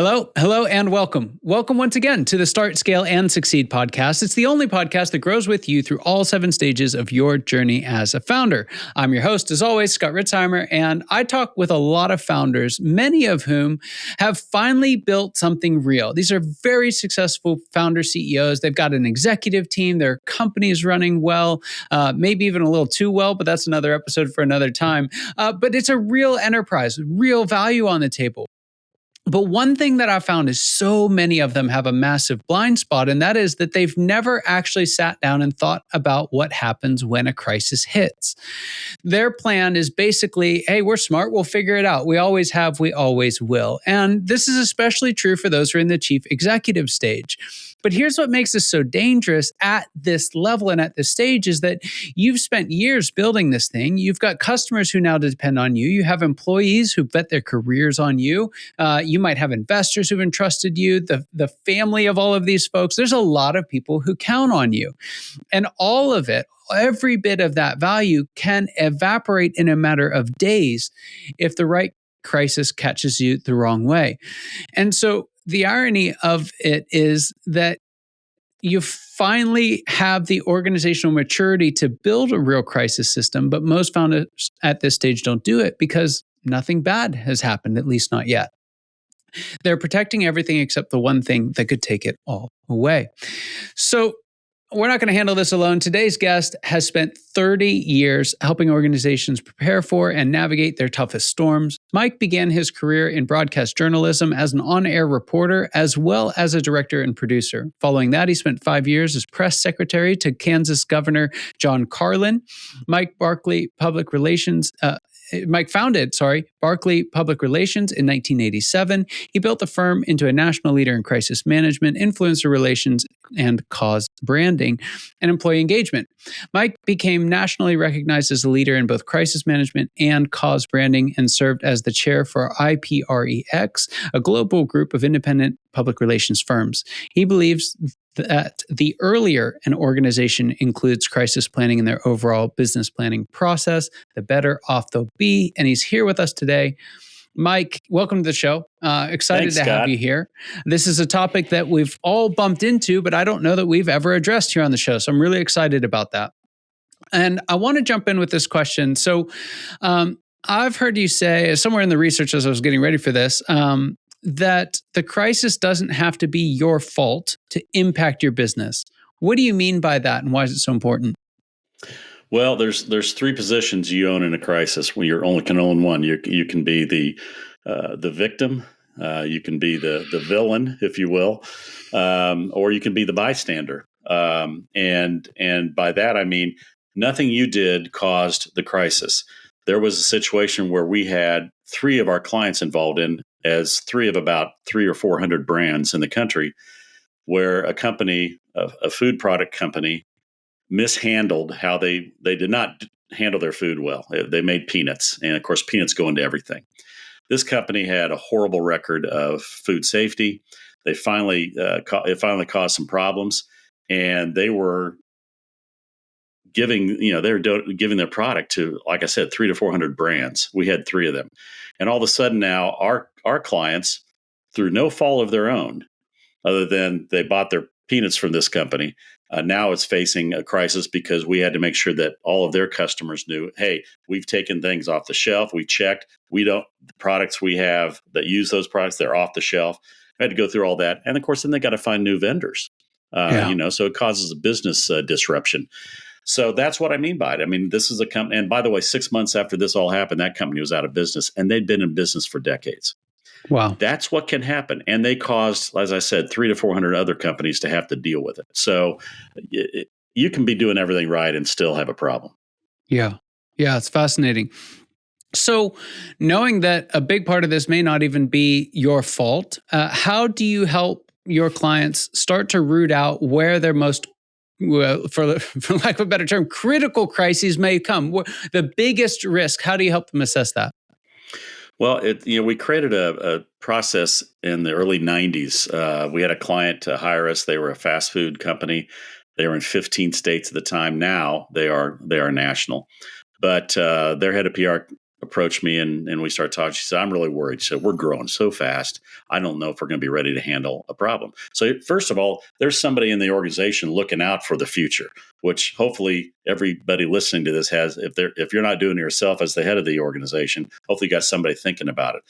Hello, and welcome. Welcome once again to the Start, Scale, and Succeed podcast. It's the only podcast that grows with you through all 7 stages of your journey as a founder. I'm your host, as always, Scott Ritzheimer, and I talk with a lot of founders, many of whom have finally built something real. These are very successful founder CEOs. They've got an executive team. Their company is running well, maybe even a little too well, but that's another episode for another time. But it's a real enterprise, real value on the table. But one thing that I found is so many of them have a massive blind spot, and that is that they've never actually sat down and thought about what happens when a crisis hits. Their plan is basically, hey, we're smart, we'll figure it out. We always have, we always will. And this is especially true for those who are in the chief executive stage. But here's what makes this so dangerous at this level and at this stage is that you've spent years building this thing. You've got customers who now depend on you. You have employees who bet their careers on you. You might have investors who've entrusted you, the family of all of these folks. There's a lot of people who count on you. And all of it, every bit of that value can evaporate in a matter of days if the right crisis catches you the wrong way. And so the irony of it is that you finally have the organizational maturity to build a real crisis system, but most founders at this stage don't do it because nothing bad has happened, at least not yet. They're protecting everything except the one thing that could take it all away. So we're not going to handle this alone. Today's guest has spent 30 years helping organizations prepare for and navigate their toughest storms. Mike began his career in broadcast journalism as an on-air reporter, as well as a director and producer. Following that, he spent 5 years as press secretary to Kansas Governor John Carlin. Mike founded Barkley Public Relations in 1987. He built the firm into a national leader in crisis management, influencer relations, and cause branding and employee engagement. Mike became nationally recognized as a leader in both crisis management and cause branding and served as the chair for IPREX, a global group of independent public relations firms. He believes that the earlier an organization includes crisis planning in their overall business planning process, the better off they'll be. And he's here with us today. Mike, welcome to the show. Excited Thanks, to have Scott. you here. This is a topic that we've all bumped into, but I don't know that we've ever addressed here on the show. So I'm really excited about that. And I want to jump in with this question. So I've heard you say, somewhere in the research as I was getting ready for this, that the crisis doesn't have to be your fault to impact your business. What do you mean by that, and why is it so important? Well, there's 3 positions you own in a crisis. When can own one. You can be the victim, you can be the villain, if you will, or you can be the bystander. And by that I mean nothing you did caused the crisis. There was a situation where we had 3 of our clients involved in, as 3 of about 300 or 400 brands in the country, where a company, a food product company, mishandled how they did not handle their food well. They made peanuts, and of course, peanuts go into everything. This company had a horrible record of food safety. They it finally caused some problems, and they were giving their product to, like I said, 300 to 400 brands. We had 3 of them, and all of a sudden now our clients, through no fault of their own, other than they bought their peanuts from this company, now it's facing a crisis because we had to make sure that all of their customers knew, hey, we've taken things off the shelf. We checked. The products we have that use those products, they're off the shelf. We had to go through all that. And of course, then they got to find new vendors, so it causes a business disruption. So that's what I mean by it. I mean, this is a company. And by the way, 6 months after this all happened, that company was out of business, and they'd been in business for decades. Wow. That's what can happen. And they caused, as I said, 300 to 400 other companies to have to deal with it. So you can be doing everything right and still have a problem. Yeah. Yeah, it's fascinating. So knowing that a big part of this may not even be your fault, how do you help your clients start to root out where their most, for lack of a better term, critical crises may come? The biggest risk, how do you help them assess that? Well, we created a process in the early 90s. We had a client to hire us. They were a fast food company. They were in 15 states at the time. Now they are national. But their head of PR approached me and we started talking. She said, I'm really worried. She said, we're growing so fast. I don't know if we're going to be ready to handle a problem. So first of all, there's somebody in the organization looking out for the future, which hopefully everybody listening to this has. If you're not doing it yourself as the head of the organization, hopefully you got somebody thinking about it.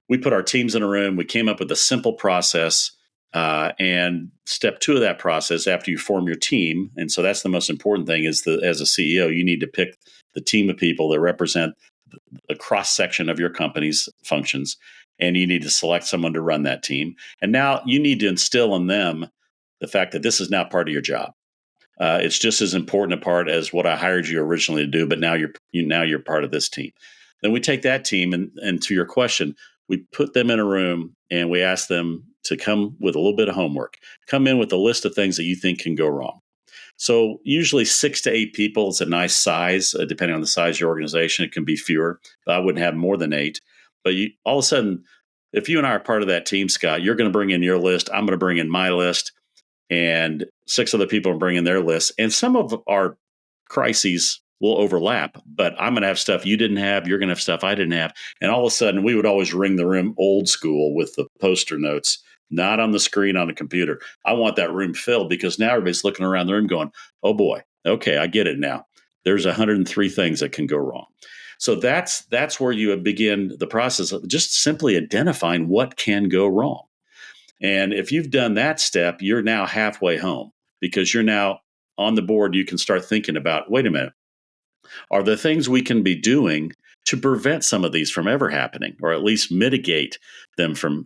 We put our teams in a room. We came up with a simple process. And step 2 of that process, after you form your team, and so that's the most important thing, is as a CEO, you need to pick the team of people that represent a cross section of your company's functions, and you need to select someone to run that team. And now you need to instill in them the fact that this is not part of your job. It's just as important a part as what I hired you originally to do, but now you're part of this team. Then we take that team, and to your question, we put them in a room and we ask them to come with a little bit of homework. Come in with a list of things that you think can go wrong. So usually 6 to 8 people is a nice size, depending on the size of your organization. It can be fewer, but I wouldn't have more than 8. But all of a sudden, if you and I are part of that team, Scott, you're going to bring in your list. I'm going to bring in my list. And 6 other people are bringing their lists. And some of our crises will overlap, but I'm going to have stuff you didn't have. You're going to have stuff I didn't have. And all of a sudden, we would always ring the room old school with the poster notes, not on the screen on the computer. I want that room filled because now everybody's looking around the room going, oh boy, okay, I get it now. There's 103 things that can go wrong. So that's where you begin the process of just simply identifying what can go wrong. And if you've done that step, you're now halfway home because you're now on the board. You can start thinking about, wait a minute, are there things we can be doing to prevent some of these from ever happening, or at least mitigate them from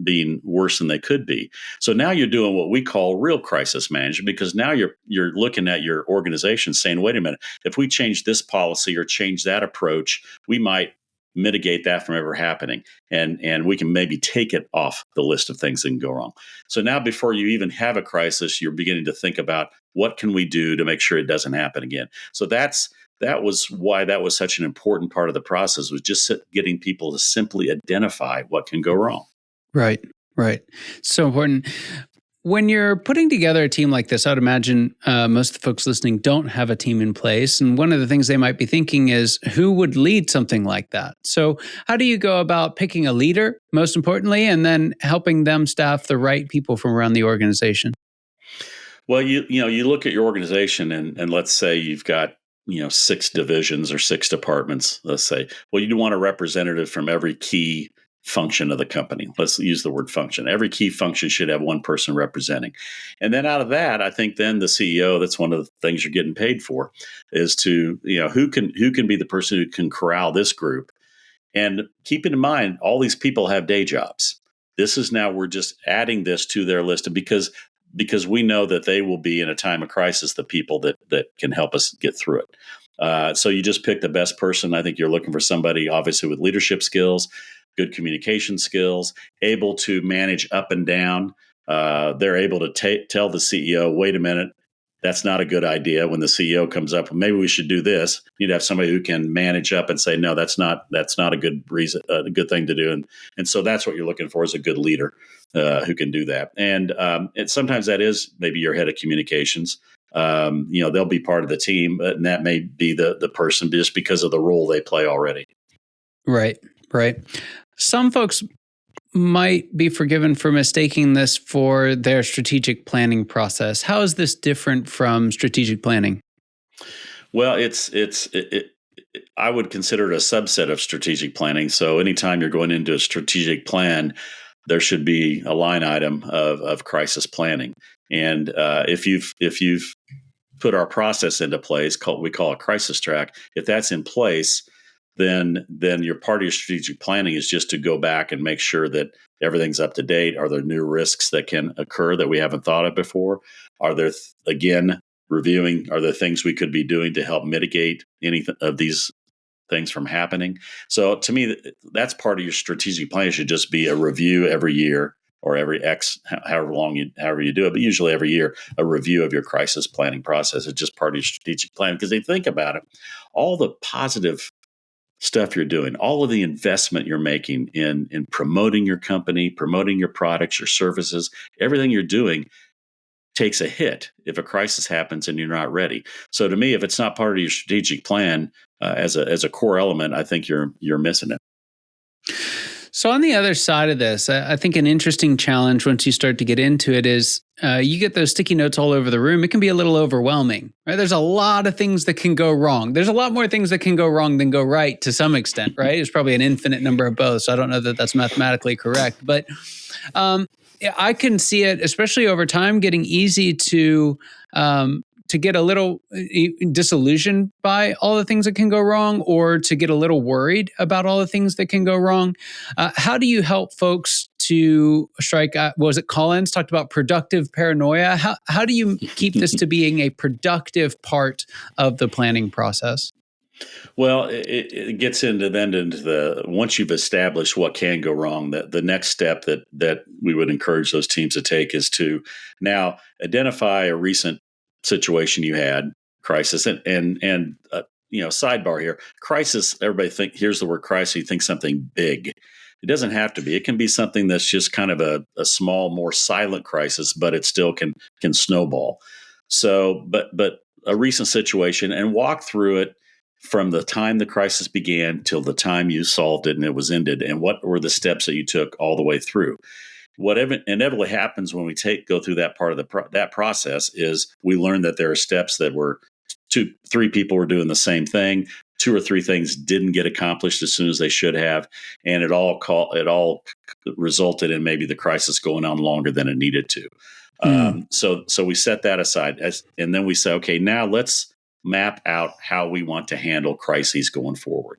being worse than they could be? So now you're doing what we call real crisis management, because now you're looking at your organization saying, wait a minute, if we change this policy or change that approach, we might mitigate that from ever happening. And we can maybe take it off the list of things that can go wrong. So now before you even have a crisis, you're beginning to think about what can we do to make sure it doesn't happen again. So that was why that was such an important part of the process, was just getting people to simply identify what can go wrong. Right. So important. When you're putting together a team like this, I would imagine most of the folks listening don't have a team in place. And one of the things they might be thinking is, who would lead something like that? So how do you go about picking a leader, most importantly, and then helping them staff the right people from around the organization? Well, you look at your organization and let's say you've got 6 divisions or 6 departments, let's say. Well, you want a representative from every key function of the company. Let's use the word function. Every key function should have one person representing. And then out of that, I think then the CEO, that's one of the things you're getting paid for, is to, who can be the person who can corral this group. And keeping in mind, all these people have day jobs. This is now, we're just adding this to their list, because we know that they will be in a time of crisis, the people that can help us get through it. So you just pick the best person. I think you're looking for somebody obviously with leadership skills, good communication skills, able to manage up and down. They're able to tell the CEO, wait a minute, that's not a good idea. When the CEO comes up, well, maybe we should do this. You'd have somebody who can manage up and say, no, that's not a good reason, a good thing to do. And so that's what you're looking for, is a good leader who can do that. And sometimes that is maybe your head of communications. They'll be part of the team, and that may be the person just because of the role they play already. Right. Some folks might be forgiven for mistaking this for their strategic planning process. How is this different from strategic planning? Well, I would consider it a subset of strategic planning. So anytime you're going into a strategic plan, there should be a line item of crisis planning. And if you've put our process into place, we call it CrisisTrak, if that's in place, then your part of your strategic planning is just to go back and make sure that everything's up to date. Are there new risks that can occur that we haven't thought of before? Are there, again, reviewing, are there things we could be doing to help mitigate any of these things from happening? So to me, that's part of your strategic plan. It should just be a review every year, or every however you do it, but usually every year, a review of your crisis planning process. It's just part of your strategic plan, because they think about it, all the positive stuff you're doing, all of the investment you're making in promoting your company, promoting your products, your services, everything you're doing takes a hit if a crisis happens and you're not ready. So to me, if it's not part of your strategic plan, as a core element, I think you're missing it. So on the other side of this, I think an interesting challenge once you start to get into it is you get those sticky notes all over the room. It can be a little overwhelming, right? There's a lot of things that can go wrong. There's a lot more things that can go wrong than go right to some extent, right? It's probably an infinite number of both. So I don't know that that's mathematically correct. But I can see it, especially over time, getting easy to get a little disillusioned by all the things that can go wrong, or to get a little worried about all the things that can go wrong. How do you help folks to strike, what was it, Carlin's talked about productive paranoia? How do you keep this to being a productive part of the planning process? Well, it gets into the once you've established what can go wrong, the next step that we would encourage those teams to take is to now identify a recent situation you had, crisis, and sidebar here, crisis. Everybody here's the word crisis, you think something big. It doesn't have to be. It can be something that's just kind of a small, more silent crisis, but it still can snowball. So, but a recent situation, and walk through it from the time the crisis began till the time you solved it and it was ended, and what were the steps that you took all the way through. Whatever inevitably happens when we go through that part of that process is we learn that there are steps that were 2-3 people were doing the same thing. 2 or 3 things didn't get accomplished as soon as they should have, and it all resulted in maybe the crisis going on longer than it needed to. So we set that aside, and then we say, okay, now let's map out how we want to handle crises going forward,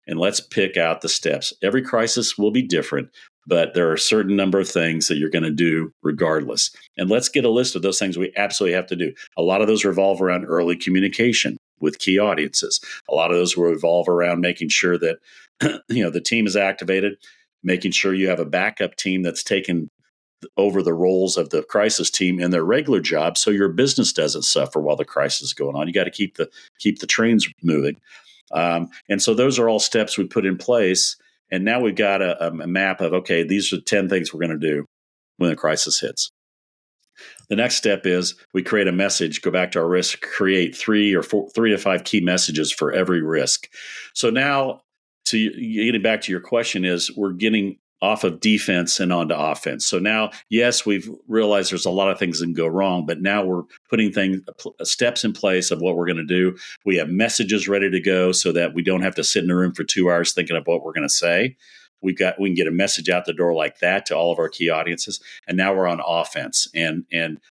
and let's pick out the steps. Every crisis will be different, but there are a certain number of things that you're going to do regardless. And let's get a list of those things we absolutely have to do. A lot of those revolve around early communication with key audiences. A lot of those will revolve around making sure that the team is activated, making sure you have a backup team that's taken over the roles of the crisis team in their regular job, so your business doesn't suffer while the crisis is going on. You got to keep the trains moving. And so those are all steps we put in place. And now we've got a map of, okay, these are 10 things we're going to do when the crisis hits. The next step is we create a message, go back to our risk, create 3 to 5 key messages for every risk. So now, getting back to your question, is we're getting off of defense and onto offense. So now, yes, we've realized there's a lot of things that can go wrong, but now we're putting steps in place of what we're going to do. We have messages ready to go so that we don't have to sit in a room for 2 hours thinking of what we're going to say. We can get a message out the door like that to all of our key audiences. And now we're on offense. And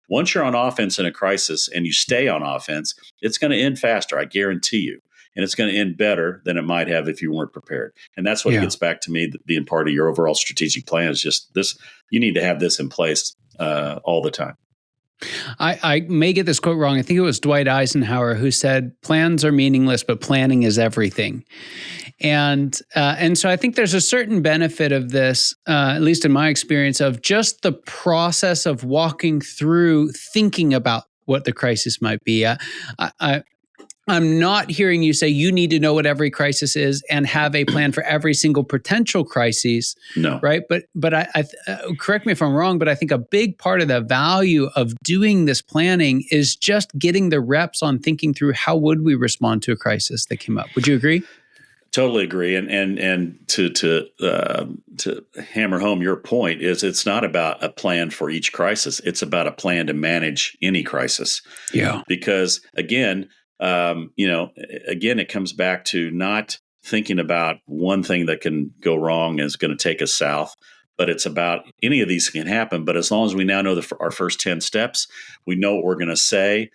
once you're on offense in a crisis and you stay on offense, it's going to end faster, I guarantee you. And it's going to end better than it might have if you weren't prepared. And that's what gets back to me, being part of your overall strategic plan is just this. You need to have this in place all the time. I may get this quote wrong. I think it was Dwight Eisenhower who said, plans are meaningless, but planning is everything. And so I think there's a certain benefit of this, at least in my experience, of just the process of walking through thinking about what the crisis might be. I'm not hearing you say you need to know what every crisis is and have a plan for every single potential crisis. No. Right. But I correct me if I'm wrong, but I think a big part of the value of doing this planning is just getting the reps on thinking through how would we respond to a crisis that came up. Would you agree? Totally agree. And to hammer home your point is it's not about a plan for each crisis. It's about a plan to manage any crisis. Yeah. Because again, it comes back to not thinking about one thing that can go wrong and is going to take us south, but it's about any of these can happen. But as long as we now know our first 10 steps, we know what we're going to say.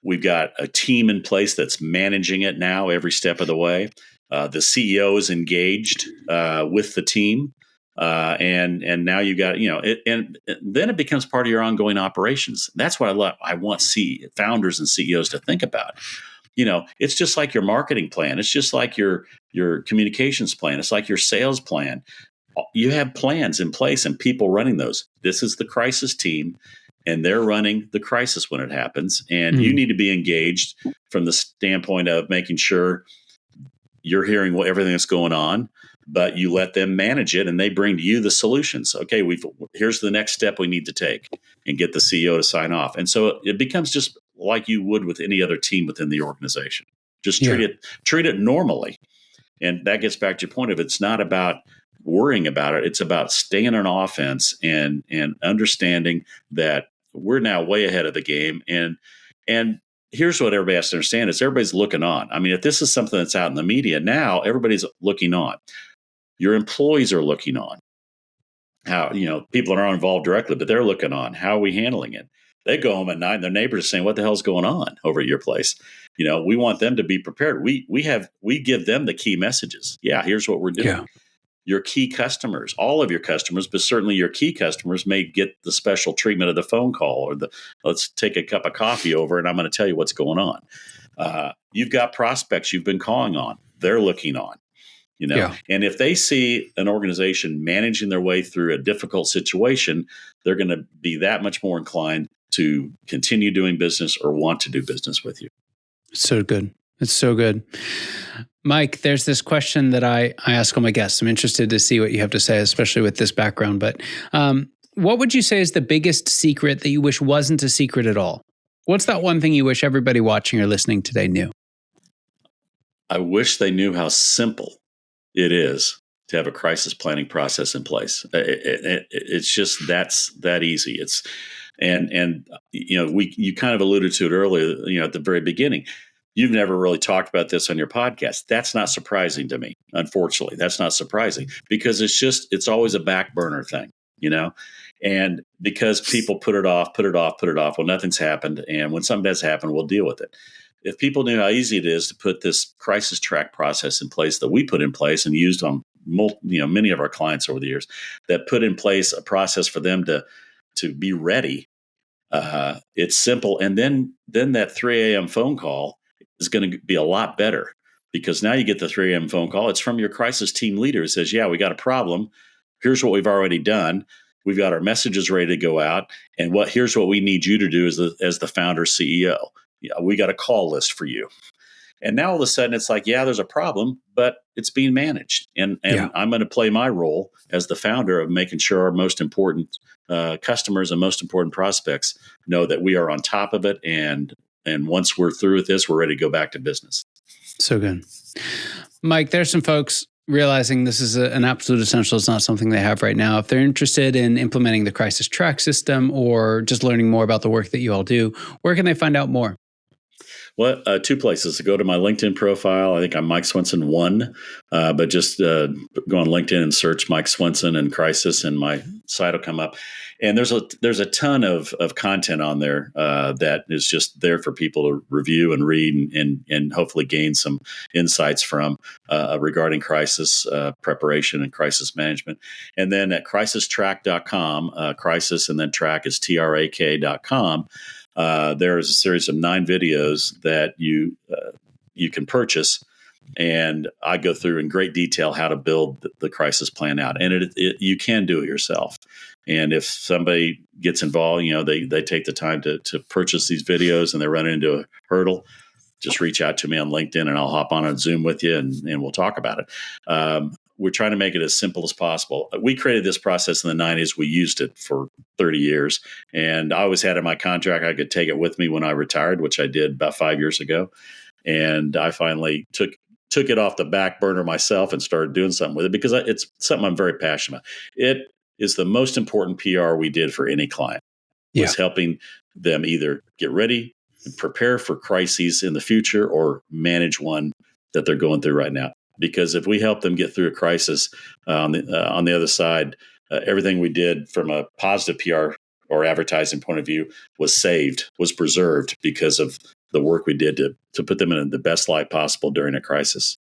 We've got a team in place that's managing it now every step of the way. The CEO is engaged with the team. And now you got, and then it becomes part of your ongoing operations. That's what I want founders and CEOs to think about. It's just like your marketing plan. It's just like your communications plan. It's like your sales plan. You have plans in place and people running those. This is the crisis team, and they're running the crisis when it happens. And you need to be engaged from the standpoint of making sure you're hearing everything that's going on, but you let them manage it and they bring to you the solutions. Okay, here's the next step we need to take, and get the CEO to sign off. And so it becomes just like you would with any other team within the organization. Just treat it normally. And that gets back to your point of it's not about worrying about it. It's about staying on offense and understanding that we're now way ahead of the game. And here's what everybody has to understand is everybody's looking on. I mean, if this is something that's out in the media now, everybody's looking on. Your employees are looking on. How, people are not involved directly, but they're looking on. How are we handling it? They go home at night and their neighbors are saying, what the hell's going on over at your place? We want them to be prepared. We give them the key messages. Yeah, here's what we're doing. Yeah. Your key customers, all of your customers, but certainly your key customers may get the special treatment of the phone call or let's take a cup of coffee over and I'm going to tell you what's going on. You've got prospects you've been calling on. They're looking on. And if they see an organization managing their way through a difficult situation, they're going to be that much more inclined to continue doing business or want to do business with you. So good. It's so good. Mike, there's this question that I ask all my guests. I'm interested to see what you have to say, especially with this background. But what would you say is the biggest secret that you wish wasn't a secret at all? What's that one thing you wish everybody watching or listening today knew? I wish they knew how simple it is to have a crisis planning process in place. It's just that's that easy. You kind of alluded to it earlier, at the very beginning. You've never really talked about this on your podcast. That's not surprising to me. Unfortunately, that's not surprising because it's always a back burner thing, and because people put it off. Well, nothing's happened. And when something does happen, we'll deal with it. If people knew how easy it is to put this CrisisTrak process in place that we put in place and used on many of our clients over the years, that put in place a process for them to be ready. It's simple. And then that 3 a.m. phone call is going to be a lot better because now you get the 3 a.m. phone call. It's from your crisis team leader who says, yeah, we got a problem. Here's what we've already done. We've got our messages ready to go out. And here's what we need you to do as the founder CEO. We got a call list for you. And now all of a sudden it's like, yeah, there's a problem, but it's being managed. And I'm going to play my role as the founder of making sure our most important customers and most important prospects know that we are on top of it. And once we're through with this, we're ready to go back to business. So good. Mike, there's some folks realizing this is an absolute essential. It's not something they have right now. If they're interested in implementing the CrisisTrak system or just learning more about the work that you all do, where can they find out more? Well, 2 places. Go to my LinkedIn profile. I think I'm Mike Swenson 1, but just go on LinkedIn and search Mike Swenson and Crisis, and my site will come up. And there's a ton of content on there that is just there for people to review and read and hopefully gain some insights from regarding crisis preparation and crisis management. And then at CrisisTrak.com, crisis and then track is TRAK.com. There is a series of 9 videos that you can purchase, and I go through in great detail how to build the crisis plan out. And you can do it yourself. And if somebody gets involved, they take the time to purchase these videos and they run into a hurdle, just reach out to me on LinkedIn and I'll hop on a Zoom with you and we'll talk about it. We're trying to make it as simple as possible. We created this process in the 90s. We used it for 30 years. And I always had in my contract I could take it with me when I retired, which I did about 5 years ago. And I finally took it off the back burner myself and started doing something with it because it's something I'm very passionate about. It is the most important PR we did for any client. Was helping them either get ready and prepare for crises in the future or manage one that they're going through right now. Because if we help them get through a crisis on the other side, everything we did from a positive PR or advertising point of view was preserved because of the work we did to put them in the best light possible during a crisis.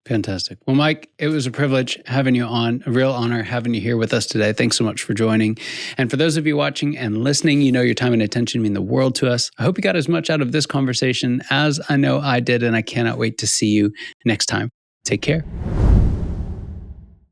Fantastic. Well, Mike, it was a privilege having you on, a real honor having you here with us today. Thanks so much for joining. And for those of you watching and listening, your time and attention mean the world to us. I hope you got as much out of this conversation as I know I did, and I cannot wait to see you next time. Take care.